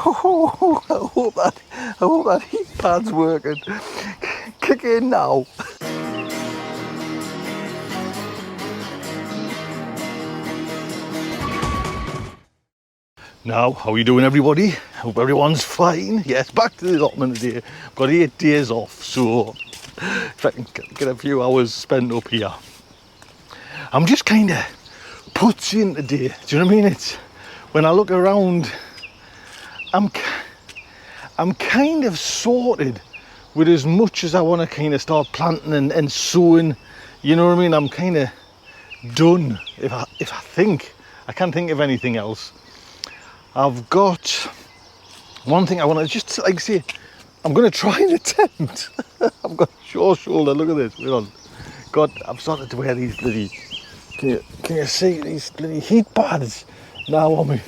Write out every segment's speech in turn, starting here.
I hope that heat pad's working. Kick in now. Now, how are you doing, everybody? Hope everyone's fine. Yes, back to the allotment today. I've got 8 days off, so if I can get a few hours spent up here. I'm just kind of putsy in today. Do you know what I mean? It's when I look around, I'm kind of sorted with as much as I want to kind of start planting and sowing. You know what I mean? I'm kind of done. If I think I can't think of anything else. I've got one thing I want to just like say. I'm going to try and attempt. I've got short shoulder. Look at this. Wait on. God, I've started to wear these bloody. Can you see these bloody heat pads now on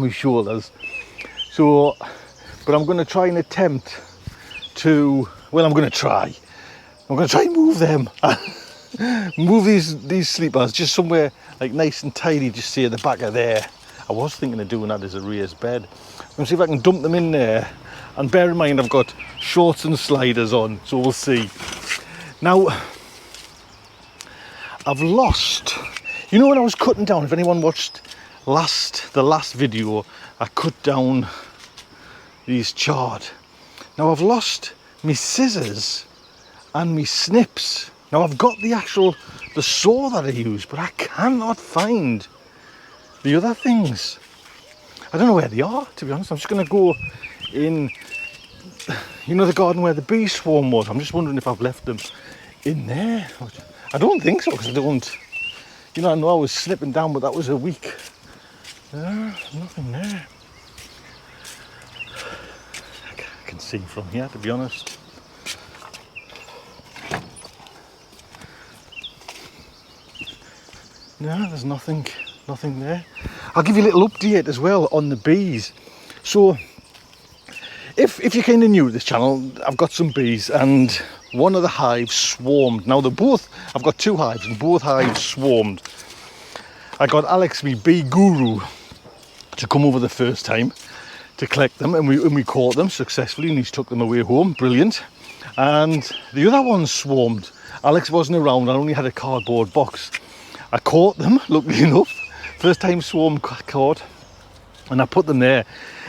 my shoulders? So, but I'm going to try and attempt to. Well, I'm going to try and move them. Move these sleepers just somewhere like nice and tidy. Just see at the back of there. I was thinking of doing that as a raised bed. I'm going to see if I can dump them in there. And bear in mind, I've got shorts and sliders on, so we'll see. Now, I've lost. You know when I was cutting down, if anyone watched the last video, I cut down these chard. Now I've lost my scissors and my snips. Now I've got the saw that I use, but I cannot find the other things. I don't know where they are, to be honest. I'm just going to go in, you know, the garden where the bee swarm was. I'm just wondering if I've left them in there. I don't think so, because I don't, you know, I know I was slipping down, but that was a week. Nothing there. I can see from here, to be honest. No, there's nothing there. I'll give you a little update as well on the bees. So if you're kind of new to this channel, I've got some bees and one of the hives swarmed. Now I've got 2 hives and both hives swarmed. I got Alex, my bee guru, to come over the first time to collect them, and we caught them successfully, and he's took them away home. Brilliant. And the other ones swarmed. Alex wasn't around. I only had a cardboard box. I caught them, luckily enough. First time swarm caught, and I put them there.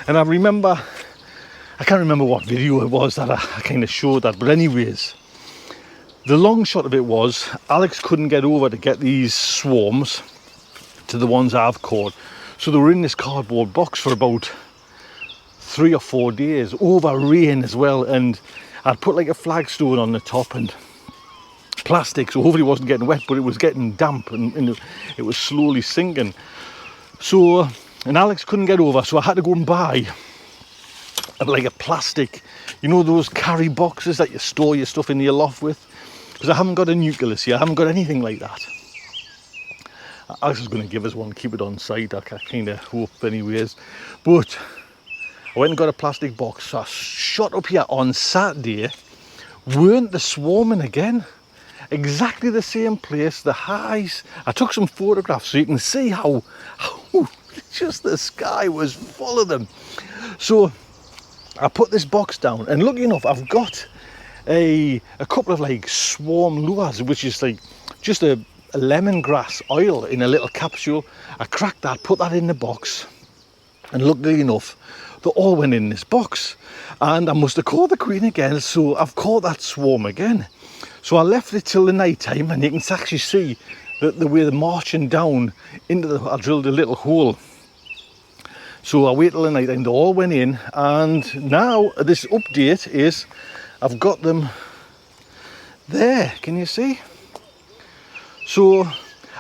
And I can't remember what video it was that I kind of showed that, but anyways, the long shot of it was Alex couldn't get over to get these swarms to the ones I've caught, so they were in this cardboard box for about 3 or 4 days, over rain as well, and I'd put like a flagstone on the top and plastic, so hopefully it wasn't getting wet, but it was getting damp and it was slowly sinking. So, and Alex couldn't get over, so I had to go and buy like a plastic, you know, those carry boxes that you store your stuff in your loft with, because I haven't got a nucleus here. I haven't got anything like that. Alex is going to give us one, keep it on site, I kind of hope anyways. But I went and got a plastic box, so I shot up here on Saturday. Weren't they swarming again? Exactly the same place, the highs. I took some photographs so you can see how just the sky was full of them. So I put this box down, and lucky enough, I've got a couple of like swarm lures, which is like just a lemongrass oil in a little capsule. I cracked that, put that in the box, and luckily enough, they all went in this box. And I must have caught the queen again, so I've caught that swarm again. So I left it till the night time, and you can actually see the way they're marching down into I drilled a little hole. So I waited till the night time, they all went in, and now this update is I've got them there. Can you see? So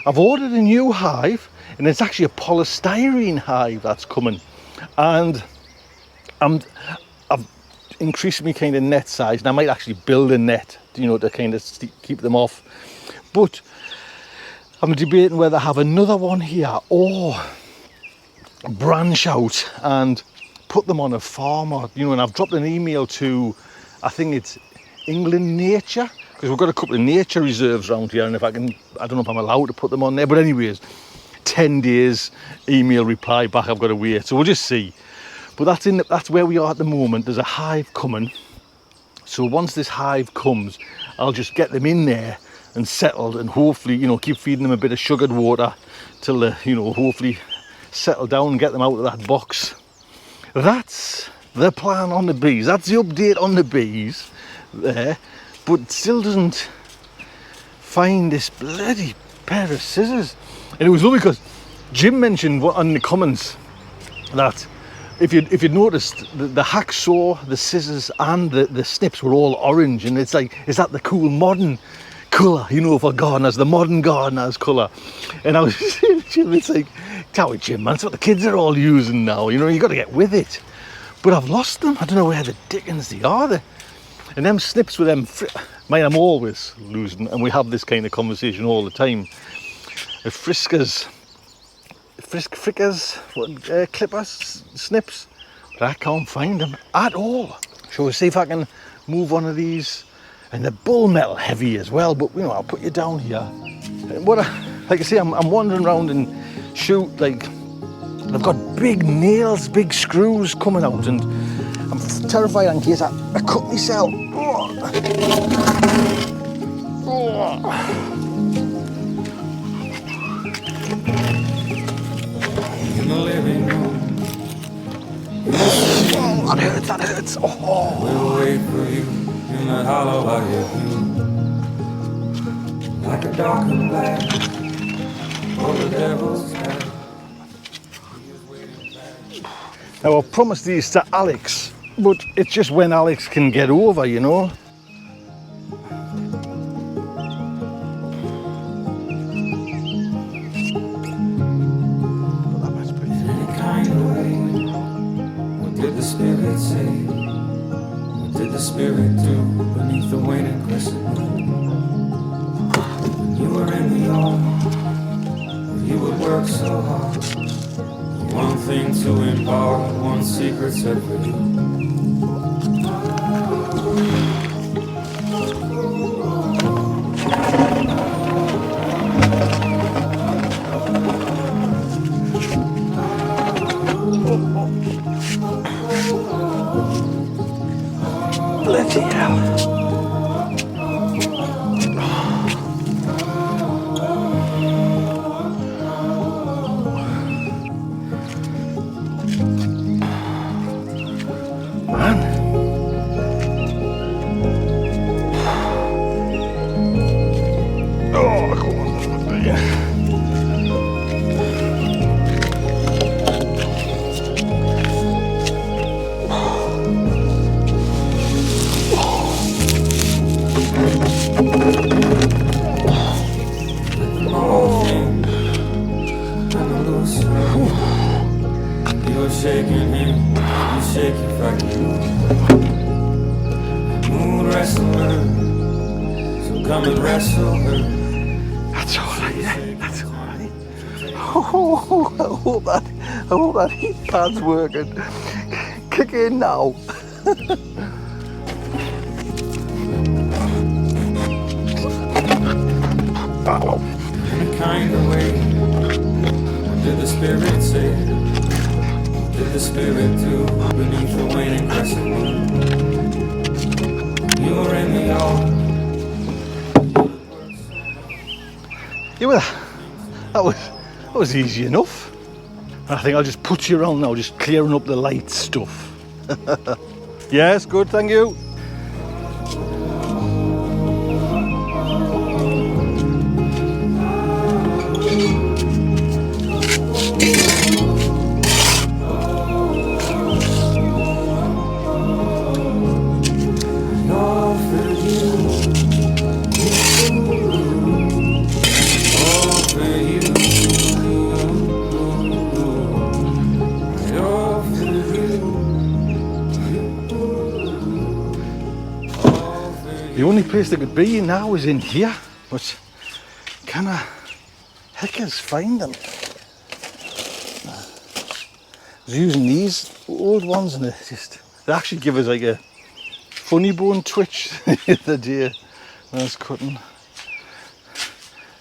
I've ordered a new hive, and it's actually a polystyrene hive that's coming, and I've increased my kind of net size, and I might actually build a net, you know, to kind of keep them off. But I'm debating whether I have another one here or branch out and put them on a farm, or, you know, and I've dropped an email to, I think it's England Nature, because we've got a couple of nature reserves around here, and if I don't know if I'm allowed to put them on there, but anyways, 10 days email reply back, I've got to wait, so we'll just see. But that's where we are at the moment. There's a hive coming. So once this hive comes, I'll just get them in there and settled, and hopefully, you know, keep feeding them a bit of sugared water till they, you know, hopefully settle down and get them out of that box. That's the plan on the bees. That's the update on the bees there. But it still doesn't find this bloody pair of scissors. And it was lovely because Jim mentioned on the comments that if you'd noticed, the hacksaw, the scissors and the snips were all orange, and it's like, is that the cool modern colour, you know, for gardeners, the modern gardener's colour? And I was saying to Jim, it's like, tell me, Jim, man, it's what the kids are all using now, you know, you got to get with it. But I've lost them. I don't know where the dickens they are. And them snips with them, mine, I'm always losing, and we have this kind of conversation all the time. The frickers, clippers, snips, but I can't find them at all. Shall we see if I can move one of these? And the bull metal heavy as well, but you know, I'll put you down here. And like I say, I'm wandering around and shoot, like, I've got big nails, big screws coming out, and I'm terrified in case I cut myself. In the living room. Oh, that hurts. Oh. We'll wait for you in the hollow of your view. Like a dark and black over the devil's head. Now, I promised these to Alex, but it's just when Alex can get over, you know. Did the spirit say? What did the spirit do beneath the waning crescent moon? When you were in the yard, where you would work so hard. One thing to impart, one secret set for you. Bloody hell. Man. Oh, come on. You're shaking him, you shake it right through. Moon wrestler, so come and wrestle her. That's all right, yeah, that's all right. Oh, I hope that heat pad's working. Kick in now. Oh. In a kind of way, what did the spirit say? What did the spirit do beneath the waning crescent moon? You were in the yard. Yeah, well, that was easy enough. I think I'll just put you around now, just clearing up the light stuff. Yes, good, thank you. The only place they could be now is in here, but can I heckers find them? I was using these old ones and they actually give us like a funny bone twitch the other day when I was cutting.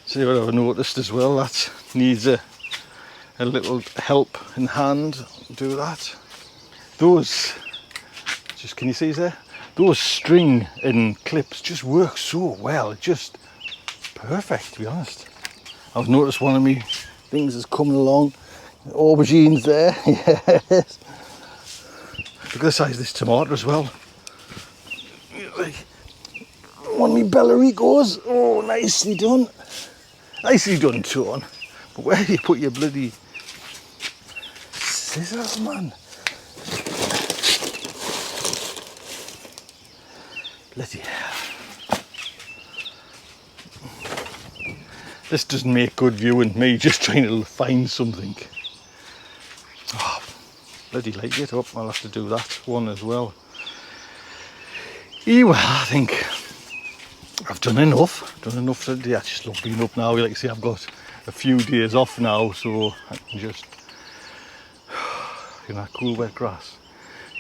See what I've noticed as well, that needs a little help in hand, do that. those, just can you see there? Those string and clips just work so well. It's just perfect, to be honest. I've noticed one of me things is coming along. Aubergines there, yes. Look at the size of this tomato as well. Like, one of me Bellaricos. Oh, nicely done. Nicely done, Tone. But where do you put your bloody scissors, man? Bloody hell. This doesn't make good viewing, me just trying to find something. Oh, bloody light it up. I'll have to do that one as well. Well, I think I've done enough. Today. I just love being up now. Like I say, I've got a few days off now, so I can just, you know, cool wet grass,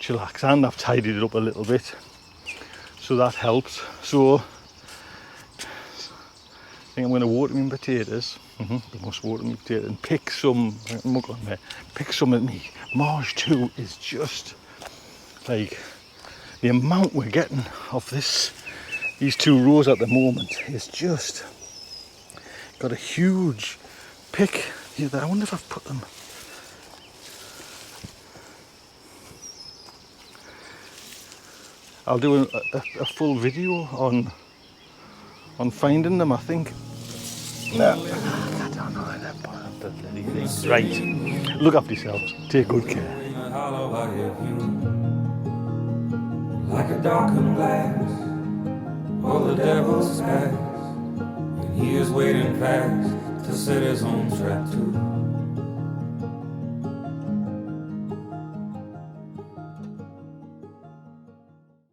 chillax. And I've tidied it up a little bit, so that helps. So I think I'm going to water my potatoes. I must water my potatoes and pick some. Pick some of me. Marge too is just like the amount we're getting of this. These 2 rows at the moment is just got a huge pick here. I wonder if I've put them. I'll do a full video on finding them, I think. No, I don't know. The bloody things. Right, look after yourselves. Take good care. Like a darkened glass, all the devil's past, and he is waiting fast to set his own trap too.